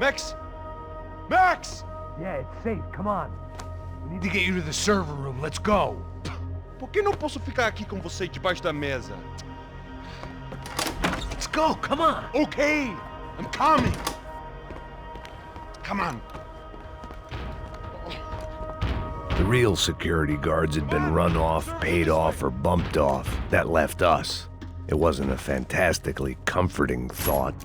Max? Max! Yeah, it's safe. Come on. We need to get you to the server room. Let's go. Por que não posso ficar aqui com você debaixo da mesa? Let's go. Come on. Okay, I'm coming. Come on. The real security guards had been run off, paid off, or bumped off. That left us. It wasn't a fantastically comforting thought.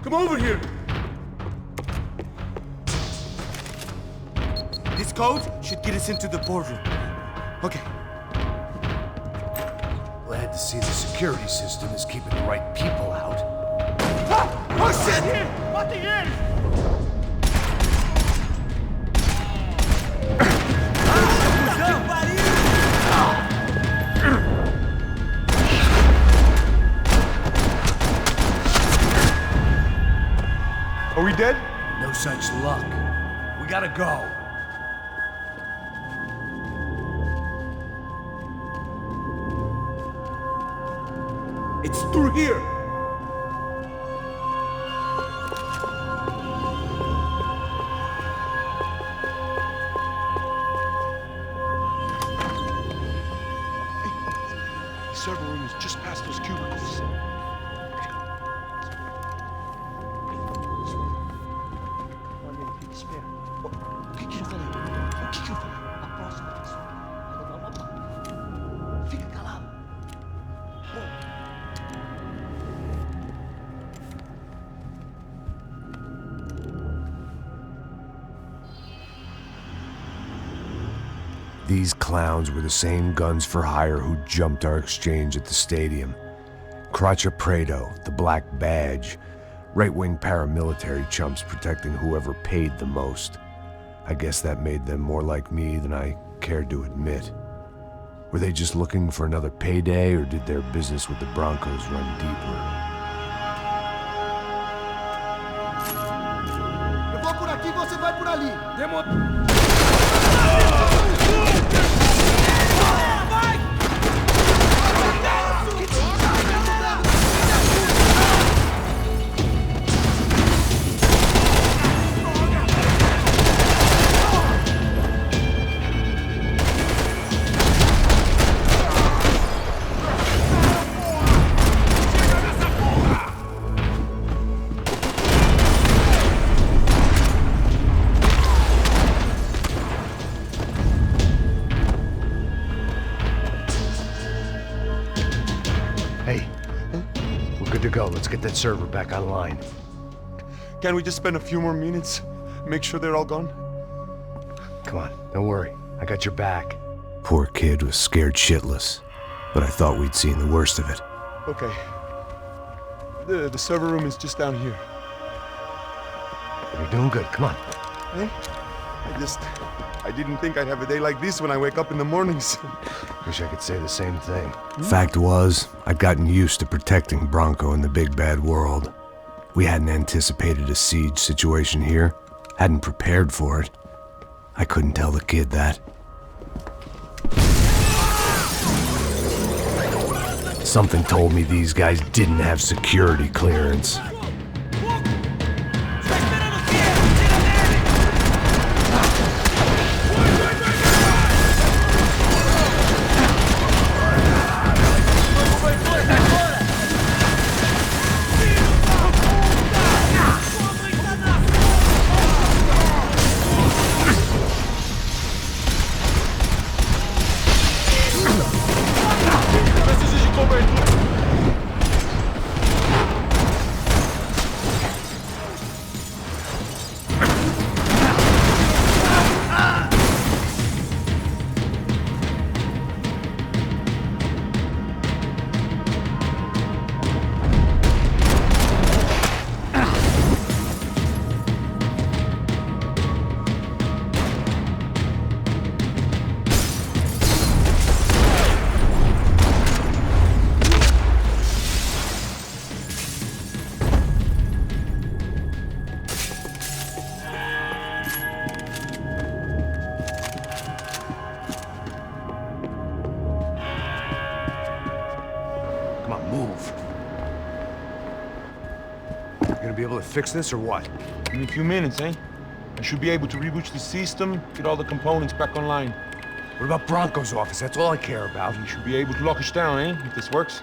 Come over here. This code should get us into the boardroom. Okay. Glad to see the security system is keeping the right people out. Ah! Oh shit! What the hell? Are we dead? No such luck. We gotta go. It's through here. The server room is just past those cubicles. O que eu falei? O que eu falei? A próxima pessoa vai levar uma bala. Fica calado. These clowns were the same guns for hire who jumped our exchange at the stadium. Prado, the Black Badge, right-wing paramilitary chumps protecting whoever paid the most. I guess that made them more like me than I cared to admit. Were they just looking for another payday, or did their business with the Broncos run deeper? Eu vou por aqui, você vai por ali. Let's get that server back online. Can we just spend a few more minutes? Make sure they're all gone? Come on, don't worry. I got your back. Poor kid was scared shitless, but I thought we'd seen the worst of it. Okay. The server room is just down here. You're doing good. Come on. Hey? I didn't think I'd have a day like this when I wake up in the mornings. Wish I could say the same thing. Fact was, I'd gotten used to protecting Bronco in the big bad world. We hadn't anticipated a siege situation here, hadn't prepared for it. I couldn't tell the kid that. Something told me these guys didn't have security clearance. able to fix this or what? In a few minutes, eh? I should be able to reboot the system, get all the components back online. What about Bronco's office? That's all I care about. You should be able to lock us down, eh? If this works.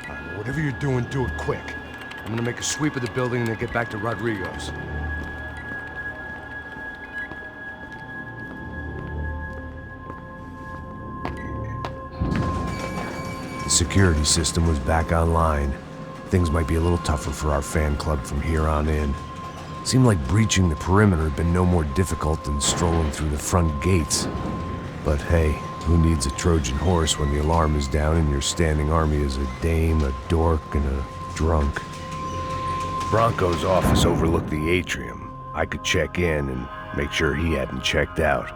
All right, well, whatever you're doing, do it quick. I'm gonna make a sweep of the building and then get back to Rodrigo's. The security system was back online. Things might be a little tougher for our fan club from here on in. Seemed like breaching the perimeter had been no more difficult than strolling through the front gates. But hey, who needs a Trojan horse when the alarm is down and your standing army is a dame, a dork, and a drunk? Bronco's office overlooked the atrium. I could check in and make sure he hadn't checked out.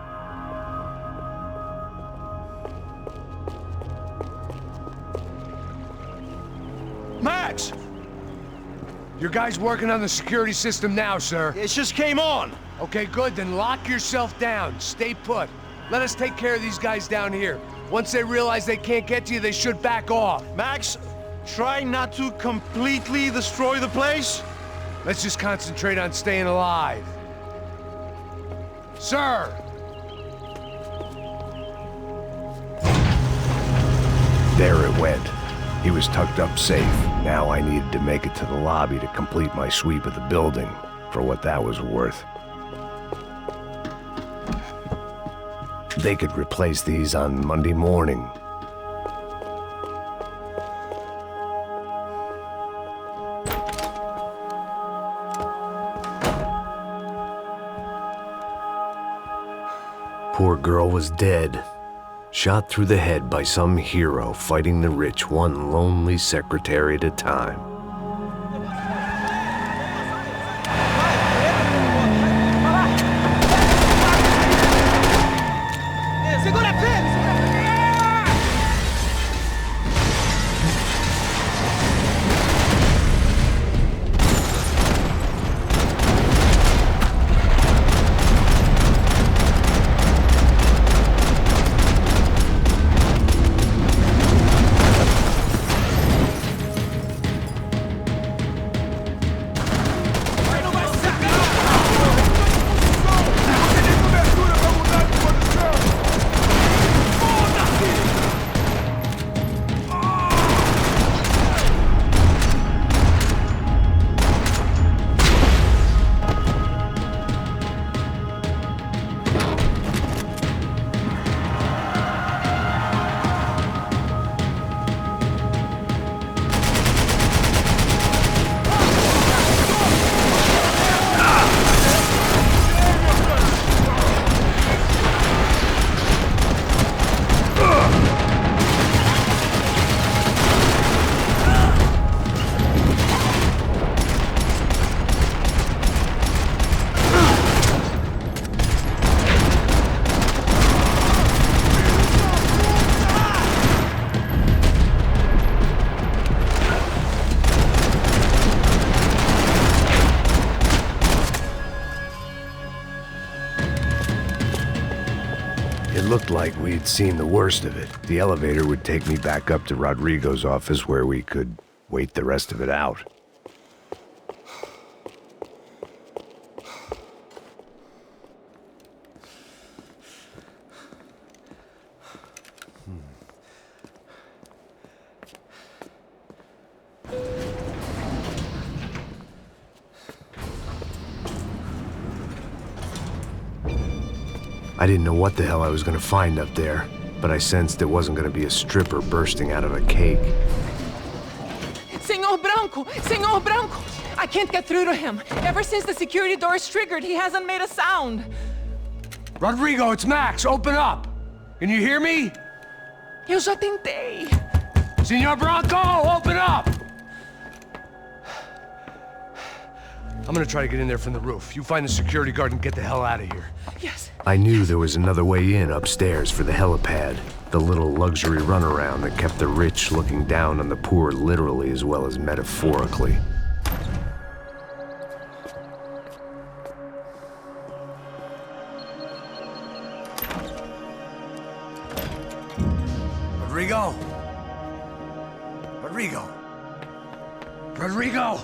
Max! Your guy's working on the security system now, sir. It just came on. Okay, good, then lock yourself down. Stay put. Let us take care of these guys down here. Once they realize they can't get to you, they should back off. Max, try not to completely destroy the place. Let's just concentrate on staying alive. Sir! There it went. He was tucked up safe. Now I needed to make it to the lobby to complete my sweep of the building, for what that was worth. They could replace these on Monday morning. Poor girl was dead. Shot through the head by some hero fighting the rich one lonely secretary at a time. It looked like we'd seen the worst of it. The elevator would take me back up to Rodrigo's office where we could wait the rest of it out. I didn't know what the hell I was gonna find up there, but I sensed it wasn't gonna be a stripper bursting out of a cake. Senor Branco! Senor Branco! I can't get through to him. Ever since the security door is triggered, he hasn't made a sound. Rodrigo, it's Max. Open up. Can you hear me? Eu já tentei. Senor Branco, open up! I'm gonna try to get in there from the roof. You find the security guard and get the hell out of here. Yes. I knew there was another way in upstairs for the helipad, the little luxury runaround that kept the rich looking down on the poor literally as well as metaphorically. Rodrigo? Rodrigo? Rodrigo?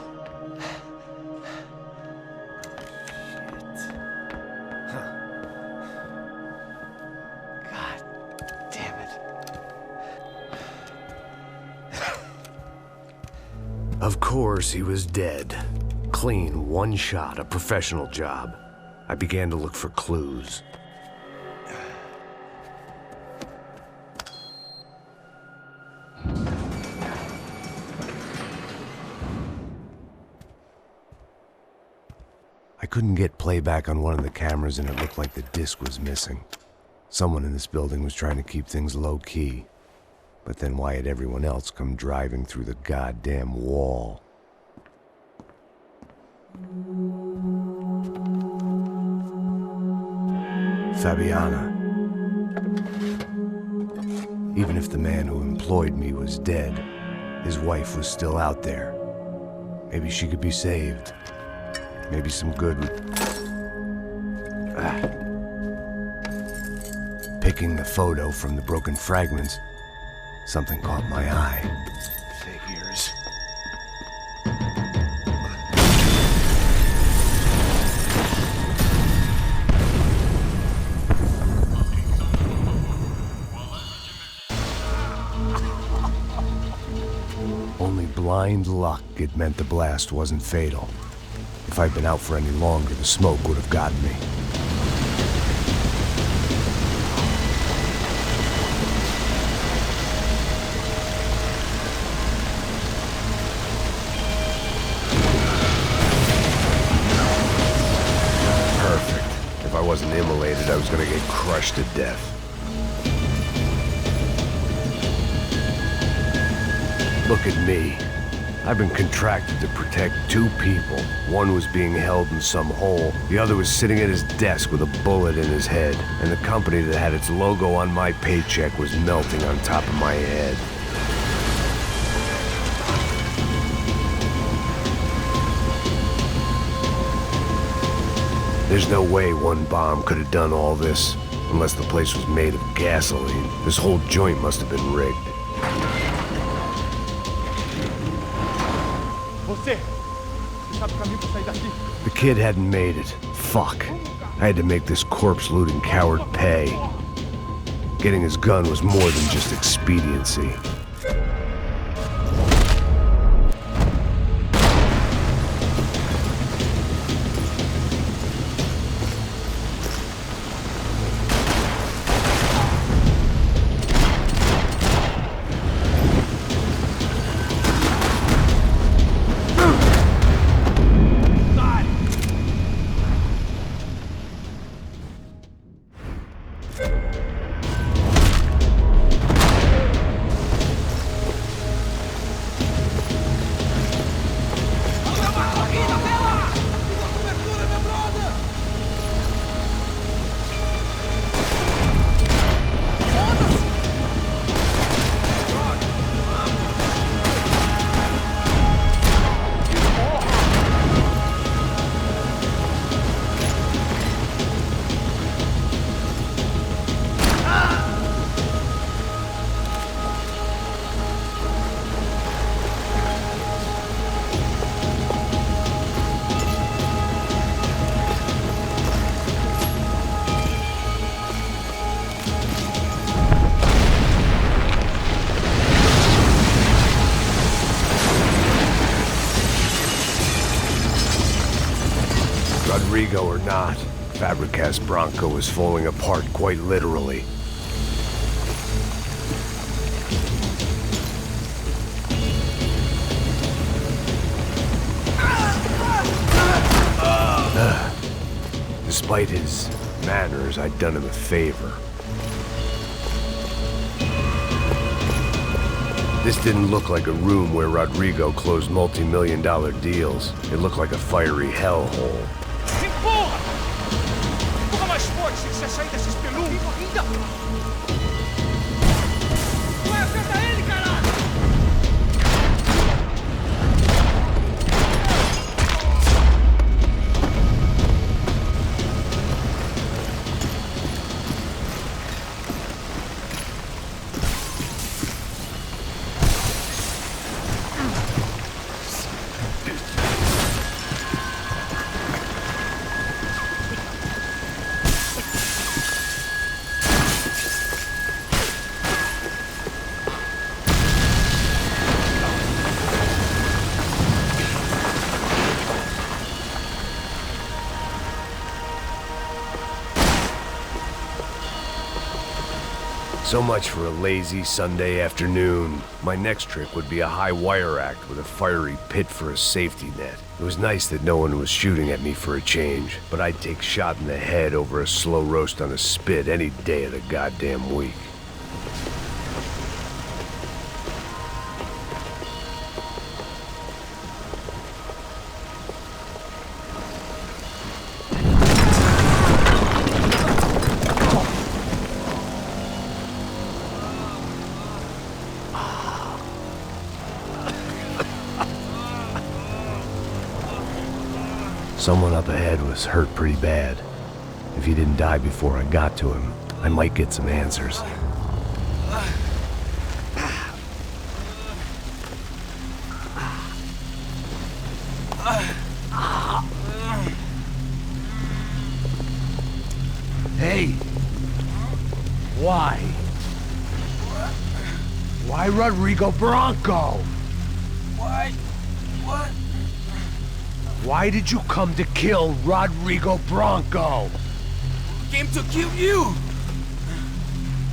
Of course, he was dead. Clean, one shot, a professional job. I began to look for clues. I couldn't get playback on one of the cameras and it looked like the disc was missing. Someone in this building was trying to keep things low-key. But then why had everyone else come driving through the goddamn wall? Fabiana. Even if the man who employed me was dead, his wife was still out there. Maybe she could be saved. Maybe some good would... Picking the photo from the broken fragments, something caught my eye. Figures. Only blind luck it meant the blast wasn't fatal. If I'd been out for any longer, the smoke would have gotten me. Perfect. If I wasn't immolated, I was gonna get crushed to death. Look at me. I've been contracted to protect two people. One was being held in some hole. The other was sitting at his desk with a bullet in his head. And the company that had its logo on my paycheck was melting on top of my head. There's no way one bomb could have done all this. Unless the place was made of gasoline. This whole joint must have been rigged. The kid hadn't made it. Fuck. I had to make this corpse-looting coward pay. Getting his gun was more than just expediency. Rodrigo or not, Fabricas Bronco is falling apart quite literally. Despite his manners, I'd done him a favor. This didn't look like a room where Rodrigo closed multi-million-dollar deals. It looked like a fiery hellhole. Empurra! Empurra mais forte se quiser sair dessa espelunca! Vai, aperta ele, caralho! So much for a lazy Sunday afternoon. My next trick would be a high wire act with a fiery pit for a safety net. It was nice that no one was shooting at me for a change, but I'd take shot in the head over a slow roast on a spit any day of the goddamn week. Someone up ahead was hurt pretty bad. If he didn't die before I got to him, I might get some answers. Hey! Why? Why Rodrigo Bronco? Why? What? Why did you come to kill Rodrigo Bronco? Came to kill you!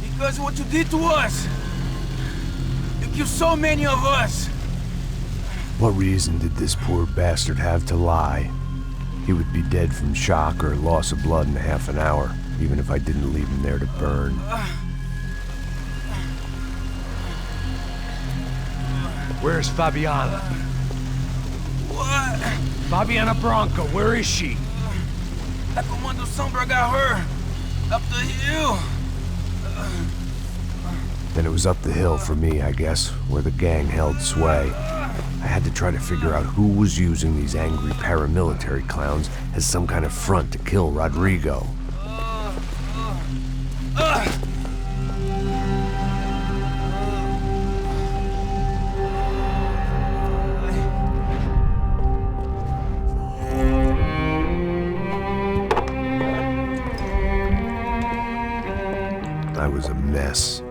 Because of what you did to us! You killed so many of us! What reason did this poor bastard have to lie? He would be dead from shock or loss of blood in half an hour, even if I didn't leave him there to burn. Where's Fabiana? What? Fabiana Bronco, where is she? That Comando Sombra got her! Up the hill! Then it was up the hill for me, I guess, where the gang held sway. I had to try to figure out who was using these angry paramilitary clowns as some kind of front to kill Rodrigo. I was a mess.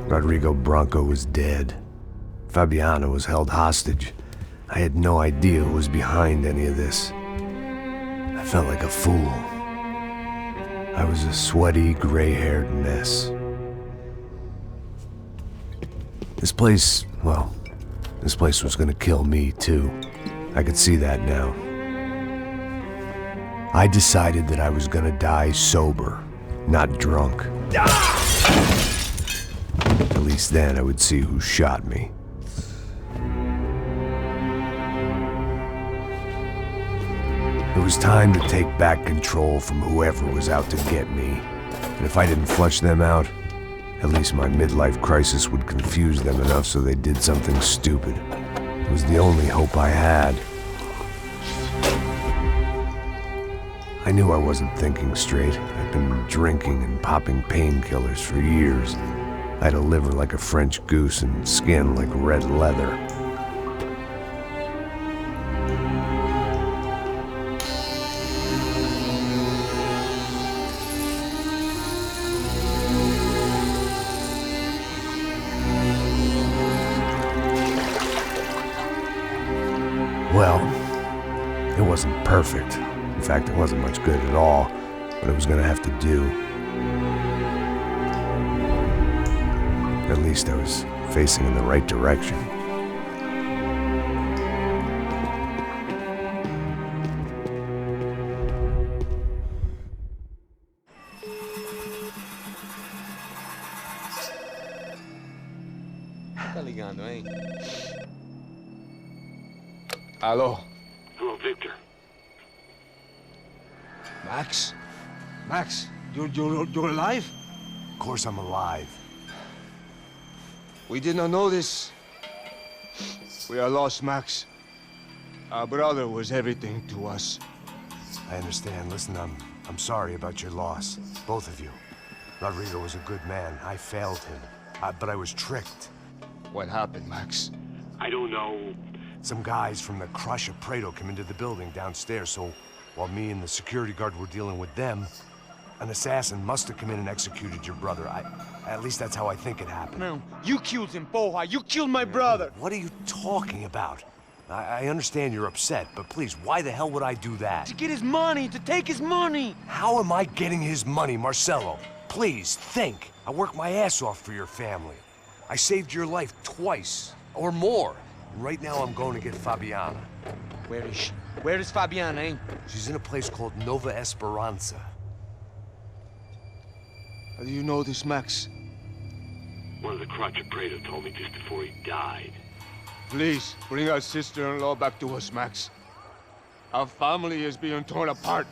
Rodrigo Bronco was dead. Fabiana was held hostage. I had no idea who was behind any of this. I felt like a fool. I was a sweaty, gray-haired mess. This place, well, this place was gonna kill me too. I could see that now. I decided that I was gonna die sober, not drunk. At least then I would see who shot me. It was time to take back control from whoever was out to get me. And if I didn't flush them out, at least my midlife crisis would confuse them enough so they did something stupid. It was the only hope I had. I knew I wasn't thinking straight. I'd been drinking and popping painkillers for years. I had a liver like a French goose and skin like red leather. Well, it wasn't perfect. In fact, it wasn't much good at all, but it was gonna have to do. At least I was facing in the right direction. Tá ligando, hein? Alô? Hello, Victor. Max? Max, you're alive? Of course I'm alive. We did not know this. We are lost, Max. Our brother was everything to us. I understand. Listen, I'm sorry about your loss. Both of you. Rodrigo was a good man. I failed him. But I was tricked. What happened, Max? I don't know. Some guys from the Cooperative came into the building downstairs, so while me and the security guard were dealing with them, an assassin must have come in and executed your brother. At least that's how I think it happened. Man, you killed him, Poja. You killed my brother. What are you talking about? I understand you're upset, but please, why the hell would I do that? To get his money, to take his money. How am I getting his money, Marcelo? Please, think. I worked my ass off for your family. I saved your life twice, or more. And right now I'm going to get Fabiana. Where is she? Where is Fabiana, eh? She's in a place called Nova Esperanza. How do you know this, Max? One of the contractor told me just before he died. Please, bring our sister-in-law back to us, Max. Our family is being torn apart.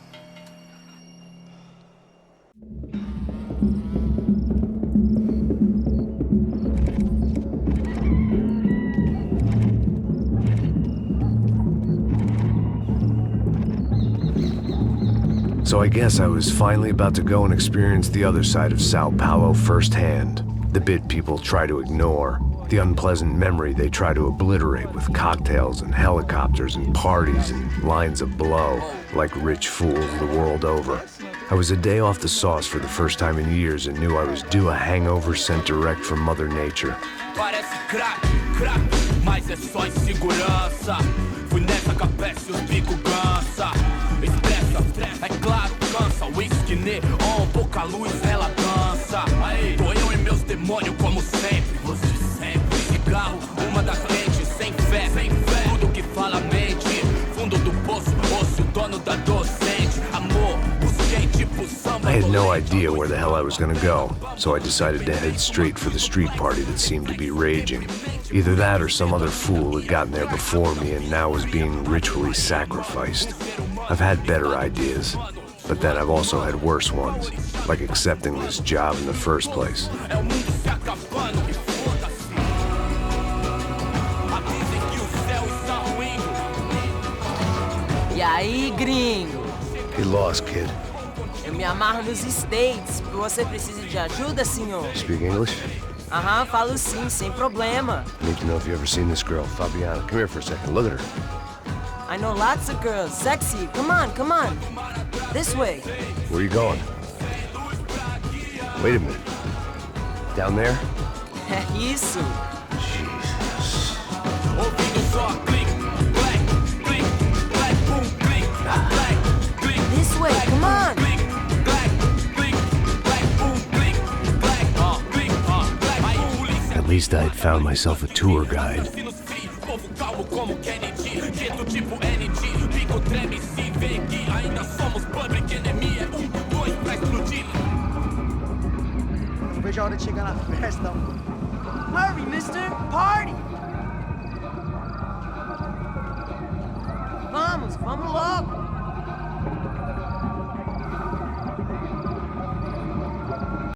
So I guess I was finally about to go and experience the other side of Sao Paulo firsthand. The bit people try to ignore. The unpleasant memory they try to obliterate with cocktails and helicopters and parties and lines of blow, like rich fools the world over. I was a day off the sauce for the first time in years and knew I was due a hangover sent direct from Mother Nature. Parece crack, crack, mas é só insegurança. Fui nessa capete, os bico cansa. Expressa, é claro, cansa. Whisky neon, pouca luz, ela dança. Aí, tô eu e meus demônios como sempre. Você sempre. Cigarro, uma das lentes, sem fé. Tudo que fala mente. Fundo do poço, osso, dono da docente. Amor, busquei tipo samba. I had no idea where the hell I was gonna go, so I decided to head straight for the street party that seemed to be raging. Either that or some other fool had gotten there before me and now was being ritually sacrificed. I've had better ideas, but then I've also had worse ones, like accepting this job in the first place. E aí, gringo? Get lost, kid. Eu me amarro nos States. Você precisa de ajuda, senhor? Speak English? Aham, falo sim, sem problema. I need to know if you ever seen this girl, Fabiana. Come here for a second. Look at her. I know lots of girls. Sexy. Come on, come on. This way. Where are you going? Wait a minute. Down there? É isso. Jesus. This way, come on. At least I'd found myself a tour guide. Não vejo a hora de chegar na festa. Hurry, mister! Party! Vamos, vamos logo.